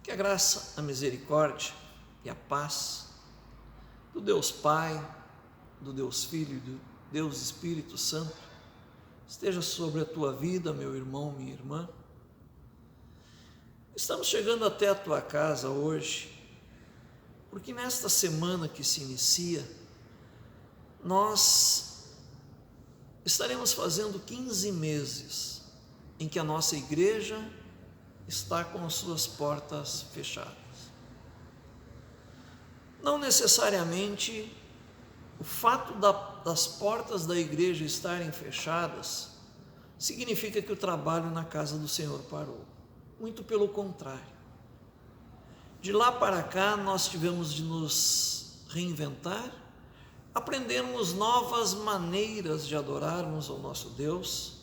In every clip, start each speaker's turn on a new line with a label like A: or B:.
A: Que a graça, a misericórdia e a paz do Deus Pai, do Deus Filho e do Deus Espírito Santo esteja sobre a tua vida, meu irmão, minha irmã. Estamos chegando até a tua casa hoje, porque nesta semana que se inicia, nós estaremos fazendo 15 meses em que a nossa igreja está com as suas portas fechadas. Não necessariamente o fato das portas da igreja estarem fechadas significa que o trabalho na casa do Senhor parou. Muito pelo contrário. De lá para cá nós tivemos de nos reinventar, aprendermos novas maneiras de adorarmos ao nosso Deus,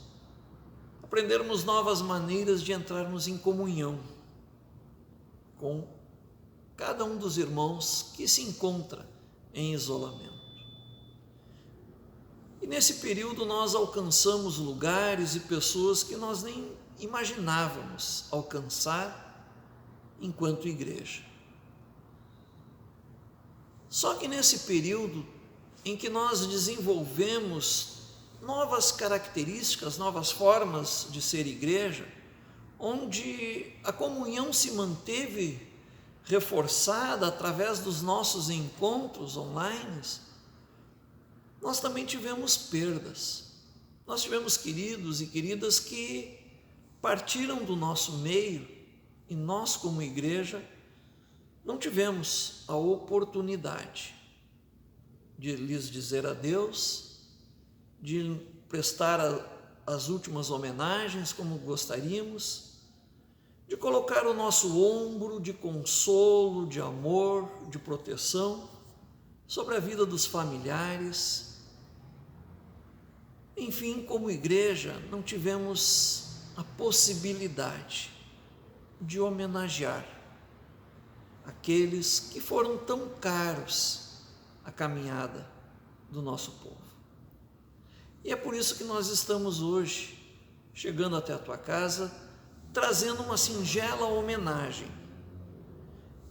A: aprendermos novas maneiras de entrarmos em comunhão com cada um dos irmãos que se encontra em isolamento. E nesse período nós alcançamos lugares e pessoas que nós nem imaginávamos alcançar enquanto igreja. Só que nesse período em que nós desenvolvemos novas características, novas formas de ser igreja, onde a comunhão se manteve reforçada através dos nossos encontros online, nós também tivemos perdas. Nós tivemos queridos e queridas que partiram do nosso meio e nós, como igreja, não tivemos a oportunidade de lhes dizer adeus, de prestar as últimas homenagens como gostaríamos, de colocar o nosso ombro de consolo, de amor, de proteção sobre a vida dos familiares. Enfim, como igreja, não tivemos a possibilidade de homenagear aqueles que foram tão caros à caminhada do nosso povo. E é por isso que nós estamos hoje, chegando até a tua casa, trazendo uma singela homenagem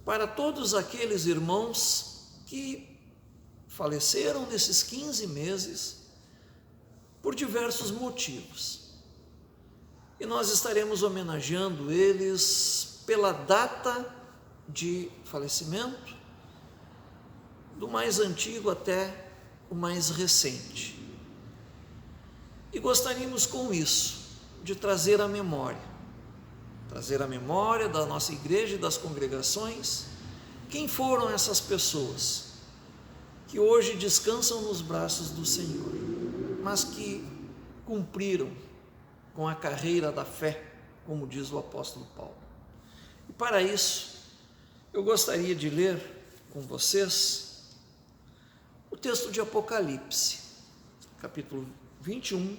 A: para todos aqueles irmãos que faleceram nesses 15 meses por diversos motivos. E nós estaremos homenageando eles pela data de falecimento, do mais antigo até o mais recente. E gostaríamos com isso de trazer a memória da nossa igreja e das congregações, quem foram essas pessoas que hoje descansam nos braços do Senhor, mas que cumpriram com a carreira da fé, como diz o apóstolo Paulo. E para isso, eu gostaria de ler com vocês o texto de Apocalipse, capítulo 21,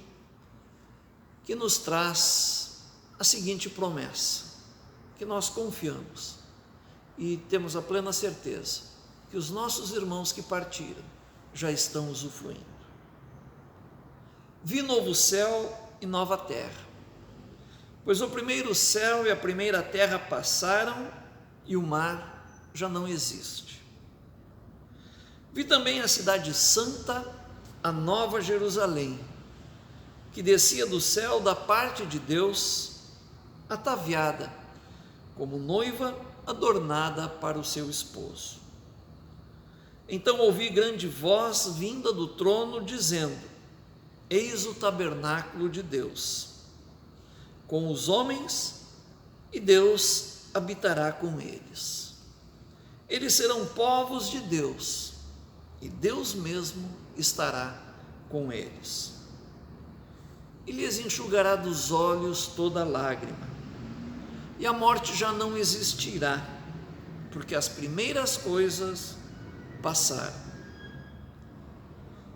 A: que nos traz a seguinte promessa, que nós confiamos e temos a plena certeza que os nossos irmãos que partiram já estão usufruindo. Vi novo céu e nova terra, pois o primeiro céu e a primeira terra passaram e o mar já não existe. Vi também a cidade santa, a nova Jerusalém, que descia do céu da parte de Deus, ataviada como noiva adornada para o seu esposo. Então ouvi grande voz vinda do trono dizendo: eis o tabernáculo de Deus com os homens, e Deus habitará com eles. Eles serão povos de Deus, e Deus mesmo estará com eles. E lhes enxugará dos olhos toda lágrima, e a morte já não existirá, porque as primeiras coisas passaram.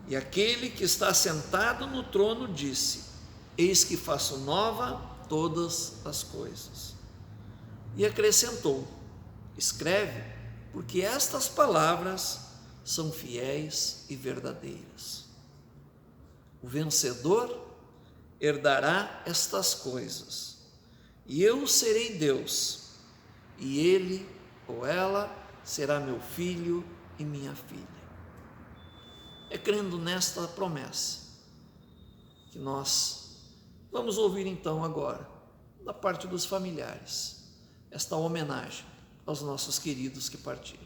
A: E aquele que está sentado no trono disse: eis que faço nova todas as coisas. E acrescentou: escreve, porque estas palavras são fiéis e verdadeiras. O vencedor herdará estas coisas, e eu serei Deus, e ele ou ela será meu filho e minha filha. É crendo nesta promessa que nós vamos ouvir então agora, da parte dos familiares, esta homenagem aos nossos queridos que partiram.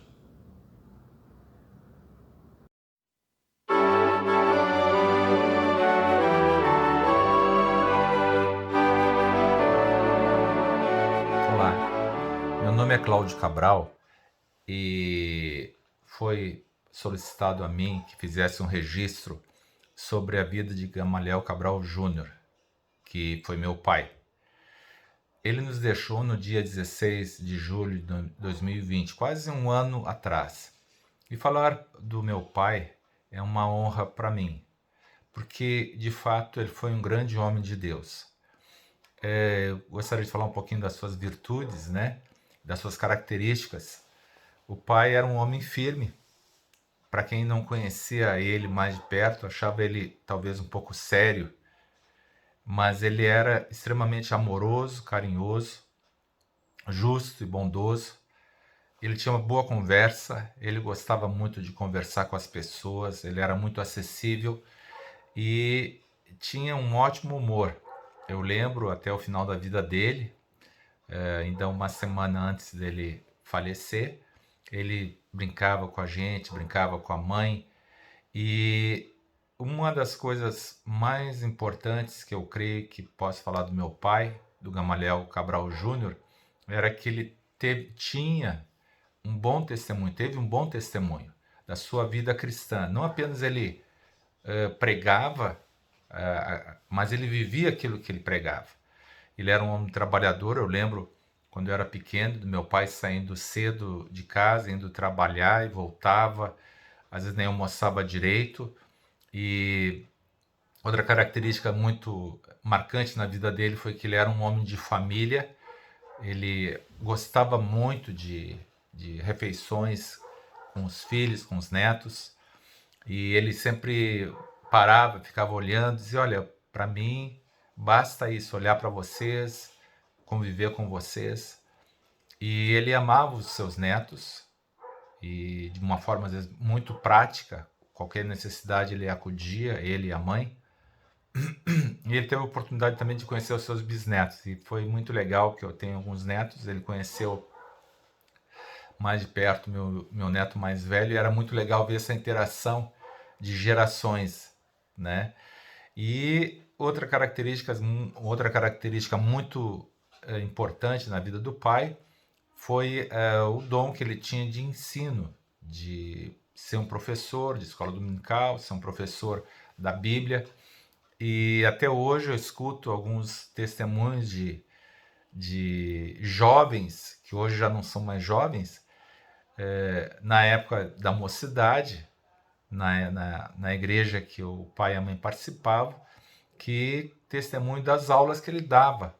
B: Olá, meu nome é Cláudio Cabral e foi solicitado a mim que fizesse um registro sobre a vida de Gamaliel Cabral Júnior, que foi meu pai. Ele nos deixou no dia 16 de julho de 2020, quase um ano atrás. E falar do meu pai é uma honra para mim, porque de fato ele foi um grande homem de Deus. Eu gostaria de falar um pouquinho das suas virtudes, né? Das suas características. O pai era um homem firme. Para quem não conhecia ele mais de perto, achava ele talvez um pouco sério, mas ele era extremamente amoroso, carinhoso, justo e bondoso. Ele tinha uma boa conversa, ele gostava muito de conversar com as pessoas, ele era muito acessível e tinha um ótimo humor. Eu lembro até o final da vida dele, ainda uma semana antes dele falecer, ele brincava com a gente, brincava com a mãe. E uma das coisas mais importantes que eu creio que posso falar do meu pai, do Gamaliel Cabral Júnior, era que ele tinha um bom testemunho, teve um bom testemunho da sua vida cristã. Não apenas ele pregava, mas ele vivia aquilo que ele pregava. Ele era um homem trabalhador. Eu lembro quando eu era pequeno, do meu pai saindo cedo de casa, indo trabalhar e voltava, às vezes nem almoçava direito. E outra característica muito marcante na vida dele foi que ele era um homem de família. Ele gostava muito de refeições com os filhos, com os netos. E ele sempre parava, ficava olhando, dizia: olha, para mim basta isso, olhar para vocês, conviver com vocês. E ele amava os seus netos e de uma forma às vezes muito prática, qualquer necessidade ele acudia, ele e a mãe. E ele teve a oportunidade também de conhecer os seus bisnetos, e foi muito legal, que eu tenho alguns netos. Ele conheceu mais de perto meu neto mais velho, e era muito legal ver essa interação de gerações, né? E outra característica muito importante na vida do pai foi o dom que ele tinha de ensino, de ser um professor de escola dominical, ser um professor da Bíblia. E até hoje eu escuto alguns testemunhos de jovens, que hoje já não são mais jovens, na época da mocidade, na igreja que o pai e a mãe participavam, que testemunho das aulas que ele dava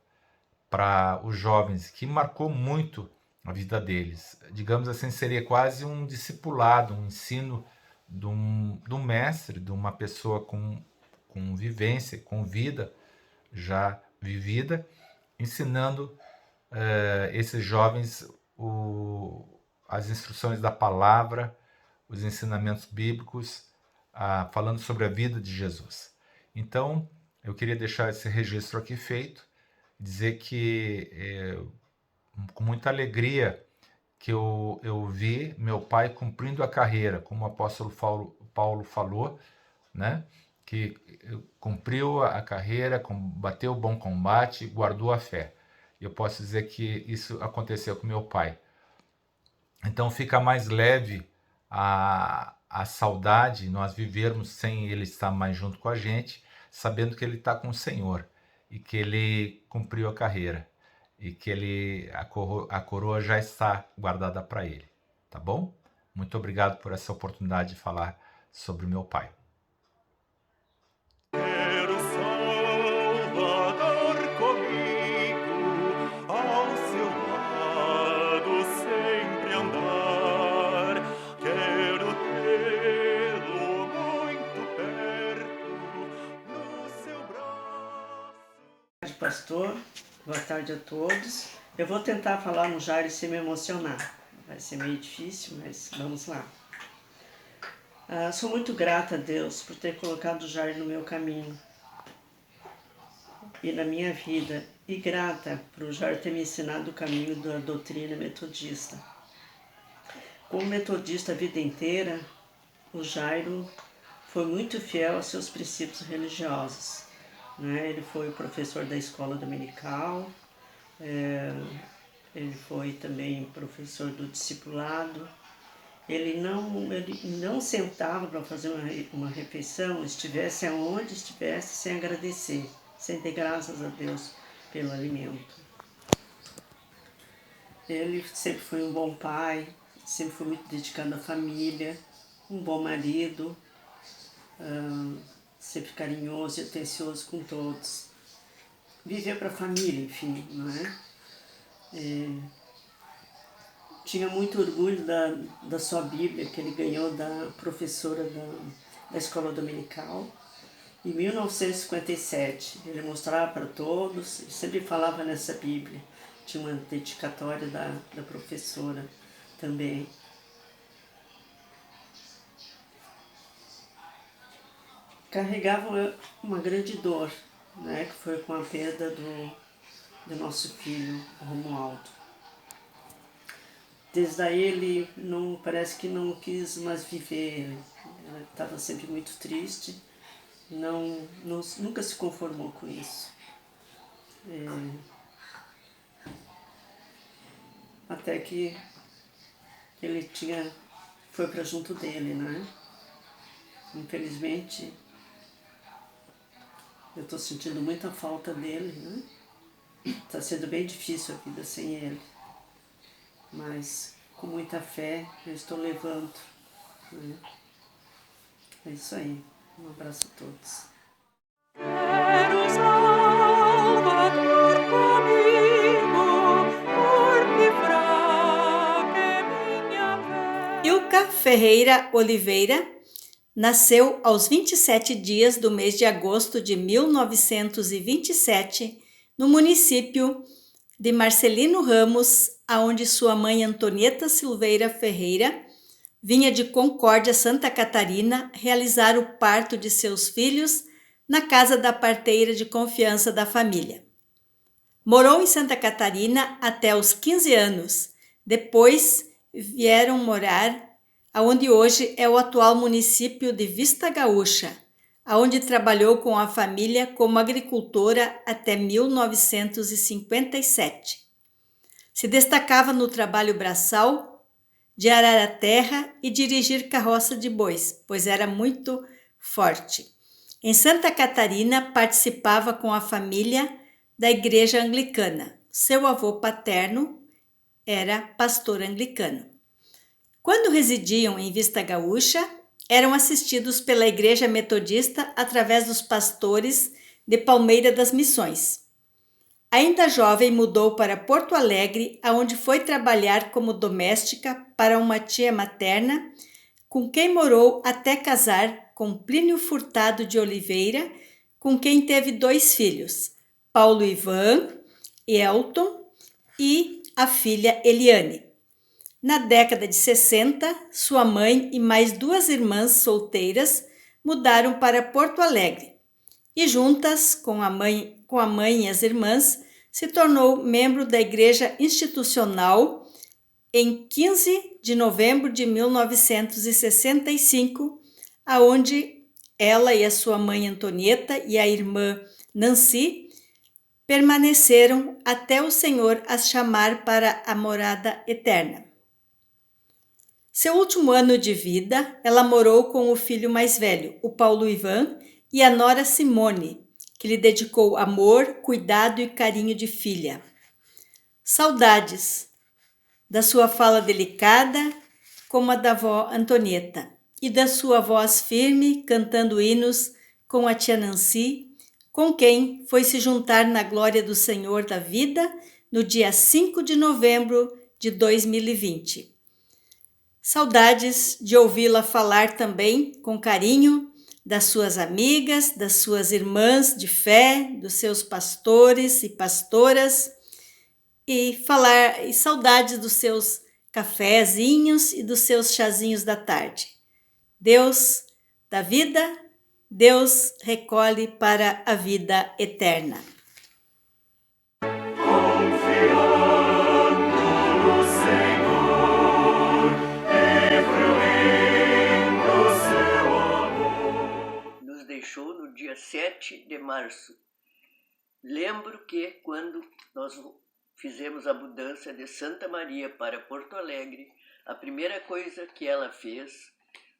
B: para os jovens, que marcou muito a vida deles. Digamos assim, seria quase um discipulado, um ensino de um mestre, de uma pessoa com vivência, com vida já vivida, ensinando esses jovens as instruções da palavra, os ensinamentos bíblicos, falando sobre a vida de Jesus. Então, eu queria deixar esse registro aqui feito, dizer que com muita alegria que eu vi meu pai cumprindo a carreira, como o apóstolo Paulo falou, né? Que cumpriu a carreira, combateu o bom combate, guardou a fé. Eu posso dizer que isso aconteceu com meu pai. Então fica mais leve a saudade, nós vivermos sem ele estar mais junto com a gente, sabendo que ele está com o Senhor e que ele cumpriu a carreira e que a coroa já está guardada para ele, tá bom? Muito obrigado por essa oportunidade de falar sobre meu pai.
C: Quero Salvador comigo ao seu lado. pastor. Boa tarde a todos. Eu vou tentar falar no Jairo sem me emocionar. Vai ser meio difícil, mas vamos lá. Sou muito grata a Deus por ter colocado o Jairo no meu caminho e na minha vida. E grata por o Jairo ter me ensinado o caminho da doutrina metodista. Como metodista a vida inteira, o Jairo foi muito fiel aos seus princípios religiosos. Ele foi o professor da escola dominical, ele foi também professor do discipulado. Ele não sentava para fazer uma refeição, estivesse aonde estivesse, sem agradecer, sem ter graças a Deus pelo alimento. Ele sempre foi um bom pai, sempre foi muito dedicado à família, um bom marido, sempre carinhoso e atencioso com todos. Viveu para a família, enfim, não é? Tinha muito orgulho da sua Bíblia, que ele ganhou da professora da escola dominical. Em 1957, ele mostrava para todos, ele sempre falava nessa Bíblia. Tinha uma dedicatória da professora também. Carregava uma grande dor, que foi com a perda do nosso filho, Romualdo. Desde aí ele parece que não quis mais viver, ele estava sempre muito triste, nunca se conformou com isso. Até que ele foi para junto dele, Infelizmente, eu estou sentindo muita falta dele, Está sendo bem difícil a vida sem ele. Mas com muita fé eu estou levando. É isso aí. Um abraço a todos.
D: Quero Salvador comigo, porque fraca é minha fé.
E: Ilka Ferreira Oliveira nasceu aos 27 dias do mês de agosto de 1927, no município de Marcelino Ramos, aonde sua mãe Antonieta Silveira Ferreira vinha de Concórdia, Santa Catarina, realizar o parto de seus filhos na casa da parteira de confiança da família. Morou em Santa Catarina até os 15 anos. Depois vieram morar aonde hoje é o atual município de Vista Gaúcha, aonde trabalhou com a família como agricultora até 1957. Se destacava no trabalho braçal, de arar a terra e dirigir carroça de bois, pois era muito forte. Em Santa Catarina, participava com a família da igreja anglicana. Seu avô paterno era pastor anglicano. Quando residiam em Vista Gaúcha, eram assistidos pela igreja metodista através dos pastores de Palmeira das Missões. Ainda jovem, mudou para Porto Alegre, onde foi trabalhar como doméstica para uma tia materna, com quem morou até casar com Plínio Furtado de Oliveira, com quem teve 2 filhos, Paulo Ivan, Elton e a filha Eliane. Na década de 60, sua mãe e mais 2 irmãs solteiras mudaram para Porto Alegre e, juntas com a mãe e as irmãs, se tornou membro da Igreja Institucional em 15 de novembro de 1965, aonde ela e a sua mãe Antonieta e a irmã Nancy permaneceram até o Senhor as chamar para a morada eterna. Seu último ano de vida, ela morou com o filho mais velho, o Paulo Ivan, e a nora Simone, que lhe dedicou amor, cuidado e carinho de filha. Saudades da sua fala delicada, como a da avó Antonieta, e da sua voz firme, cantando hinos com a tia Nancy, com quem foi se juntar na glória do Senhor da vida no dia 5 de novembro de 2020. Saudades de ouvi-la falar também com carinho das suas amigas, das suas irmãs de fé, dos seus pastores e pastoras, e saudades dos seus cafezinhos e dos seus chazinhos da tarde. Deus dá vida, Deus recolhe para a vida eterna.
F: Nos deixou no dia 7 de março. Lembro que quando nós fizemos a mudança de Santa Maria para Porto Alegre, a primeira coisa que ela fez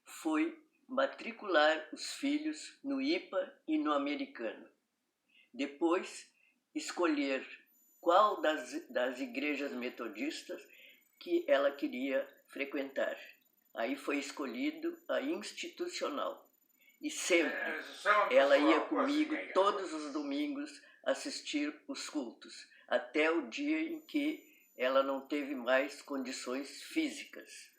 F: foi matricular os filhos no IPA e no Americano. Depois, escolher qual das igrejas metodistas que ela queria frequentar. Aí foi escolhido a institucional. E sempre ela ia comigo todos os domingos assistir os cultos, até o dia em que ela não teve mais condições físicas.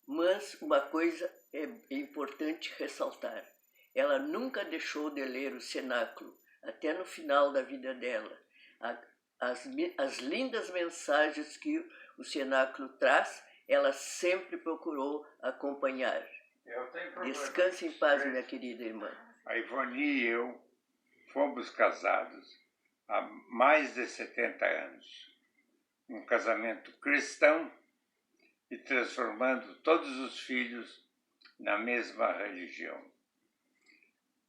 F: Mas uma coisa é importante ressaltar: ela nunca deixou de ler o cenáculo, até no final da vida dela. As lindas mensagens que o cenáculo traz, ela sempre procurou acompanhar. Descanse em paz, minha querida irmã.
G: A Ivone e eu fomos casados há mais de 70 anos. Um casamento cristão e transformando todos os filhos na mesma religião.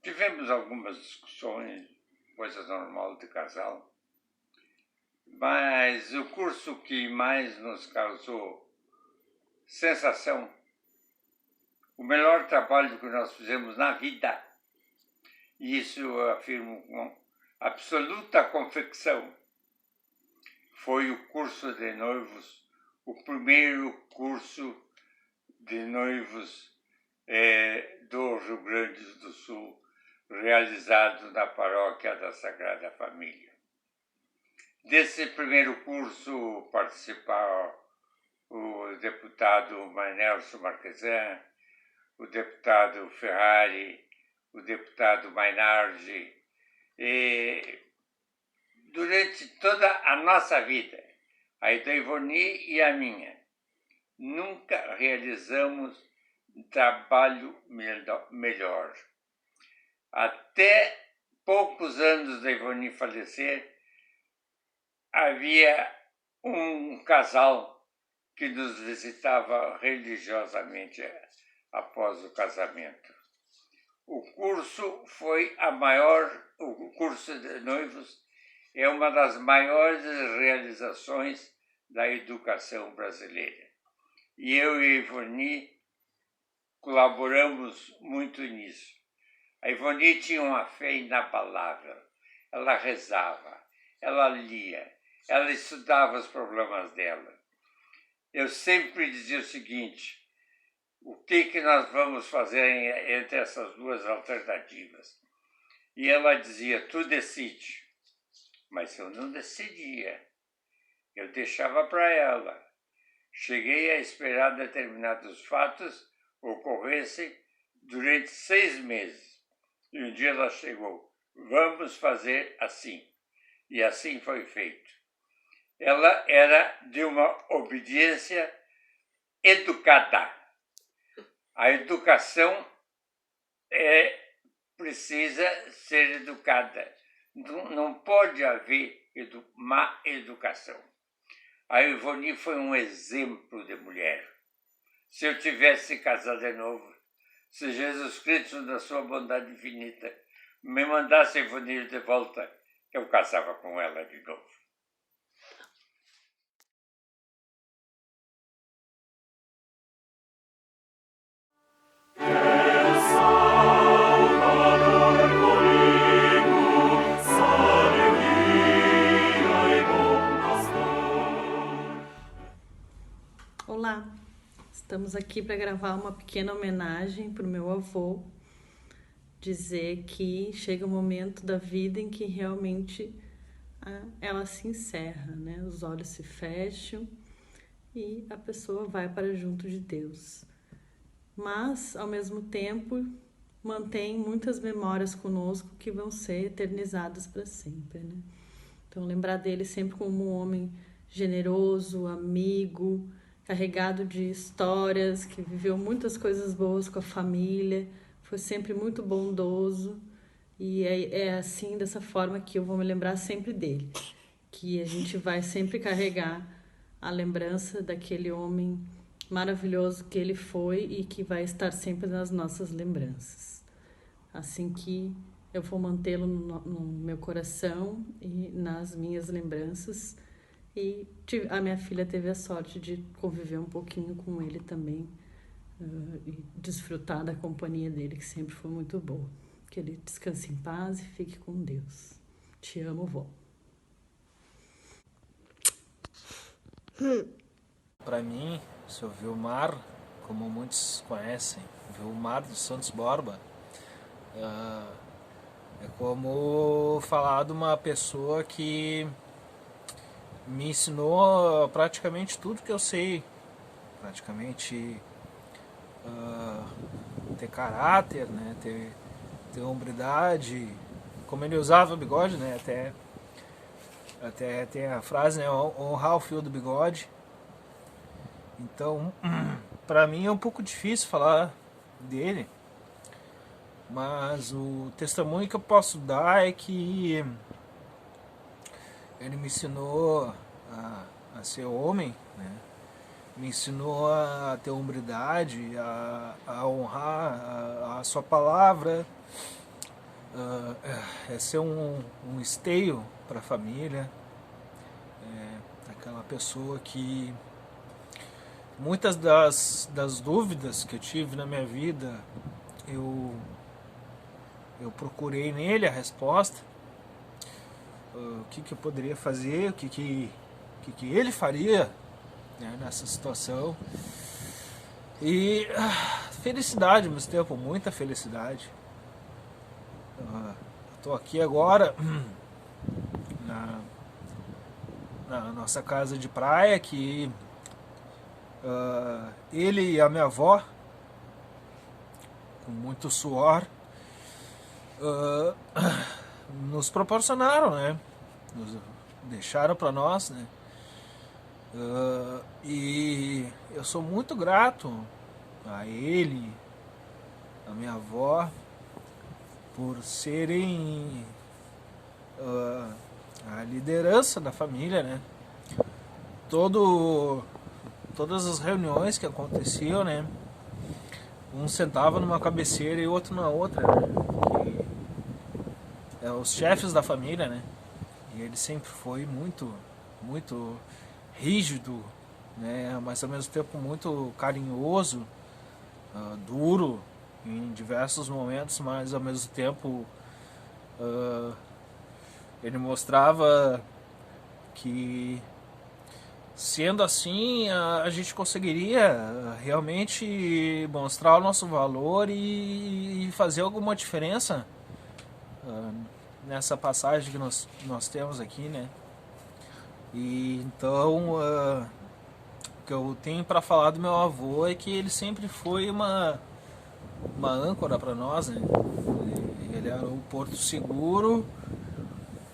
G: Tivemos algumas discussões, coisa normal de casal, mas o curso que mais nos causou sensação, o melhor trabalho que nós fizemos na vida, e isso eu afirmo com absoluta convicção, foi o curso de noivos, o primeiro curso de noivos do Rio Grande do Sul, realizado na paróquia da Sagrada Família. Desse primeiro curso participaram o deputado Nelson Marquesan, o deputado Ferrari, o deputado Mainardi, e durante toda a nossa vida, a da Ivone e a minha, nunca realizamos um trabalho melhor. Até poucos anos da Ivone falecer, havia um casal que nos visitava religiosamente após o casamento. O curso foi o curso de noivos é uma das maiores realizações da educação brasileira. E eu e a Ivone colaboramos muito nisso. A Ivone tinha uma fé inabalável. Ela rezava, ela lia, ela estudava os problemas dela. Eu sempre dizia o seguinte: o que nós vamos fazer entre essas duas alternativas? E ela dizia: tu decide. Mas eu não decidia. Eu deixava para ela. Cheguei a esperar determinados fatos ocorressem durante 6 meses. E um dia ela chegou: vamos fazer assim. E assim foi feito. Ela era de uma obediência educada. A educação precisa ser educada. Não pode haver má educação. A Ivone foi um exemplo de mulher. Se eu tivesse casado de novo, se Jesus Cristo, na sua bondade infinita, me mandasse a Ivone de volta, eu casava com ela de novo.
H: Olá, estamos aqui para gravar uma pequena homenagem para o meu avô, dizer que chega um momento da vida em que realmente ela se encerra, né? Os olhos se fecham e a pessoa vai para junto de Deus. Mas, ao mesmo tempo, mantém muitas memórias conosco que vão ser eternizadas para sempre, né? Então, lembrar dele sempre como um homem generoso, amigo, carregado de histórias, que viveu muitas coisas boas com a família, foi sempre muito bondoso. E é assim, dessa forma, que eu vou me lembrar sempre dele. Que a gente vai sempre carregar a lembrança daquele homem maravilhoso que ele foi e que vai estar sempre nas nossas lembranças. Assim que eu vou mantê-lo no meu coração e nas minhas lembranças. E a minha filha teve a sorte de conviver um pouquinho com ele também e desfrutar da companhia dele, que sempre foi muito boa. Que ele descanse em paz e fique com Deus. Te amo, vó.
I: Para mim, seu Vilmar, como muitos conhecem, Vilmar dos Santos Borba, é como falar de uma pessoa que me ensinou praticamente tudo que eu sei, praticamente ter caráter, né, ter hombridade, como ele usava o bigode, né, até tem a frase, né, honrar o fio do bigode. Então, para mim é um pouco difícil falar dele, mas o testemunho que eu posso dar é que ele me ensinou a ser homem, né? Me ensinou a ter hombridade, a honrar a sua palavra, é ser um esteio para a família, aquela pessoa que muitas das dúvidas que eu tive na minha vida, eu procurei nele a resposta, o que eu poderia fazer, o que ele faria, né, nessa situação. E felicidade ao mesmo tempo, muita felicidade. Estou aqui agora na nossa casa de praia, que ele e a minha avó, com muito suor, nos proporcionaram, né? Nos deixaram para nós, né? E eu sou muito grato a ele, a minha avó, por serem a liderança da família, né? Todas as reuniões que aconteciam, né? Um sentava numa cabeceira e o outro na outra, né? Que os chefes da família, né? E ele sempre foi muito, muito rígido, né? Mas ao mesmo tempo muito carinhoso, duro em diversos momentos, mas ao mesmo tempo ele mostrava que, sendo assim, a gente conseguiria realmente mostrar o nosso valor e fazer alguma diferença nessa passagem que nós temos aqui, né? E então, o que eu tenho para falar do meu avô é que ele sempre foi uma âncora para nós, né? Ele era um porto seguro,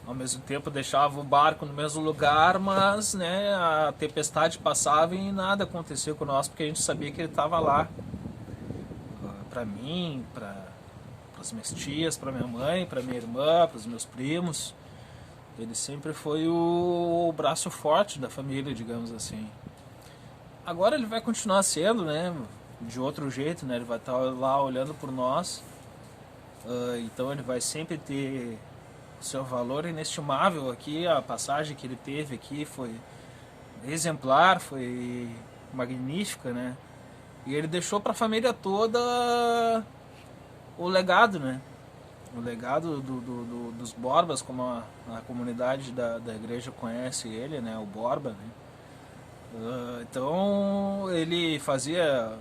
I: ao mesmo tempo deixava o barco no mesmo lugar, mas, né, a tempestade passava e nada acontecia com nós, porque a gente sabia que ele estava lá. Para mim, para as minhas tias, para minha mãe, para minha irmã, para os meus primos. Ele sempre foi o braço forte da família, digamos assim. Agora ele vai continuar sendo, né, de outro jeito, né? Ele vai estar lá olhando por nós. Então ele vai sempre ter seu valor inestimável aqui. A passagem que ele teve aqui foi exemplar, foi magnífica, né? E ele deixou para a família toda o legado, né? O legado dos Borbas, como a comunidade da igreja conhece ele, né? O Borba, né? Então ele fazia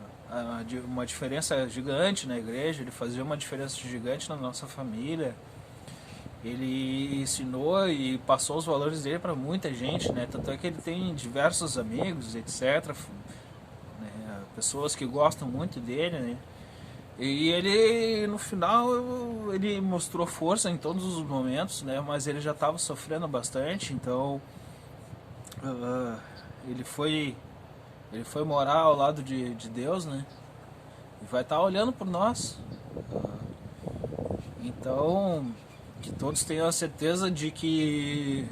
I: uma diferença gigante na igreja, ele fazia uma diferença gigante na nossa família. Ele ensinou e passou os valores dele para muita gente, né? Tanto é que ele tem diversos amigos, etc., né? Pessoas que gostam muito dele, né? E ele, no final, ele mostrou força em todos os momentos, né? Mas ele já estava sofrendo bastante, então ele foi morar ao lado de Deus, né? E vai estar olhando por nós. Então, que todos tenham a certeza de que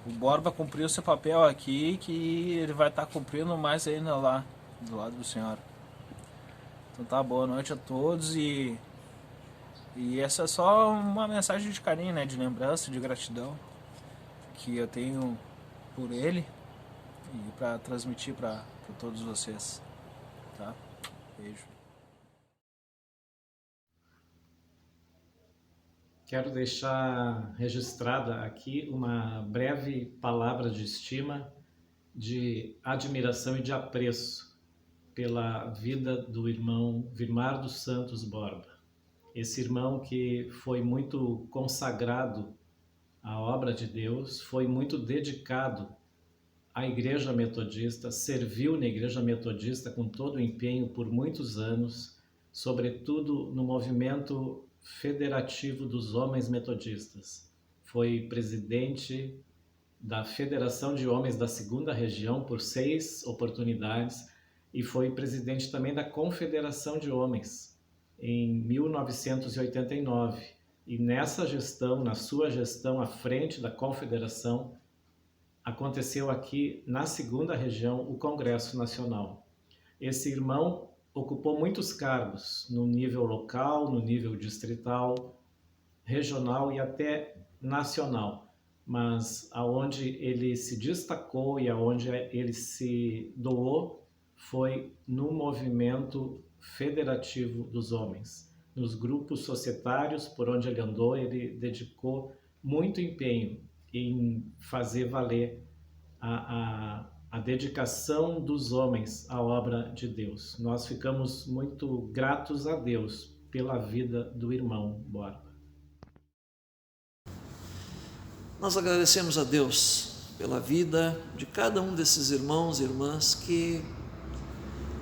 I: o Borba cumpriu seu papel aqui e que ele vai estar cumprindo mais ainda lá, do lado do Senhor. Então tá, boa noite a todos e essa é só uma mensagem de carinho, né, de lembrança, de gratidão que eu tenho por ele e para transmitir para todos vocês, tá? Beijo.
J: Quero deixar registrada aqui uma breve palavra de estima, de admiração e de apreço pela vida do irmão Virmar dos Santos Borba. Esse irmão que foi muito consagrado à obra de Deus, foi muito dedicado à Igreja Metodista, serviu na Igreja Metodista com todo o empenho por muitos anos, sobretudo no movimento federativo dos homens metodistas. Foi presidente da Federação de Homens da Segunda Região por 6 oportunidades e foi presidente também da Confederação de Homens em 1989. E nessa gestão, na sua gestão à frente da Confederação, aconteceu aqui na Segunda Região o Congresso Nacional. Esse irmão ocupou muitos cargos no nível local, no nível distrital, regional e até nacional, mas aonde ele se destacou e aonde ele se doou foi no movimento federativo dos homens. Nos grupos societários por onde ele andou, ele dedicou muito empenho em fazer valer a dedicação dos homens à obra de Deus. Nós ficamos muito gratos a Deus pela vida do irmão Borba.
A: Nós agradecemos a Deus pela vida de cada um desses irmãos e irmãs que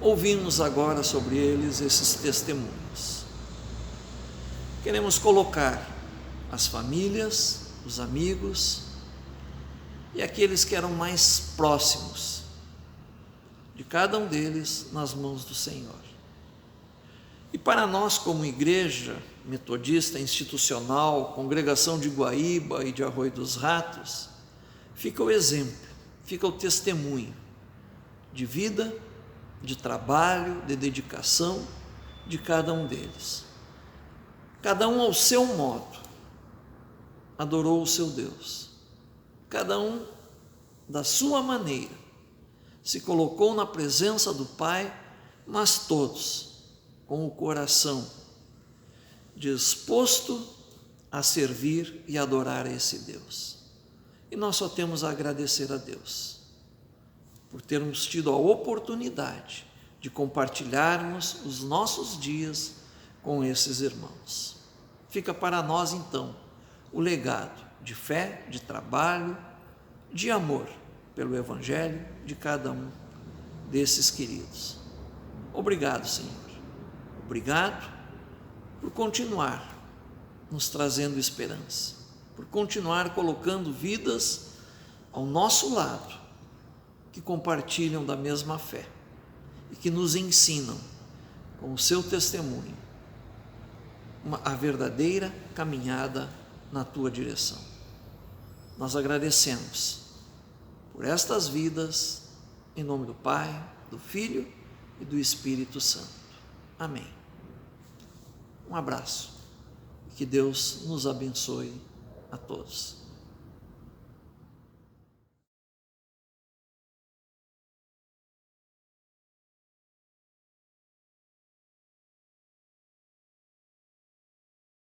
A: ouvimos agora sobre eles esses testemunhos. Queremos colocar as famílias, os amigos e aqueles que eram mais próximos de cada um deles nas mãos do Senhor. E para nós, como igreja metodista institucional, congregação de Guaíba e de Arroio dos Ratos, fica o exemplo, fica o testemunho de vida, de trabalho, de dedicação de cada um deles. Cada um ao seu modo adorou o seu Deus. Cada um da sua maneira se colocou na presença do Pai, mas todos com o coração disposto a servir e adorar esse Deus. E nós só temos a agradecer a Deus por termos tido a oportunidade de compartilharmos os nossos dias com esses irmãos. Fica para nós, então, o legado de fé, de trabalho, de amor pelo Evangelho de cada um desses queridos. Obrigado, Senhor. Obrigado por continuar nos trazendo esperança, por continuar colocando vidas ao nosso lado, que compartilham da mesma fé e que nos ensinam, com o seu testemunho, a verdadeira caminhada na tua direção. Nós agradecemos por estas vidas, em nome do Pai, do Filho e do Espírito Santo. Amém. Um abraço e que Deus nos abençoe a todos.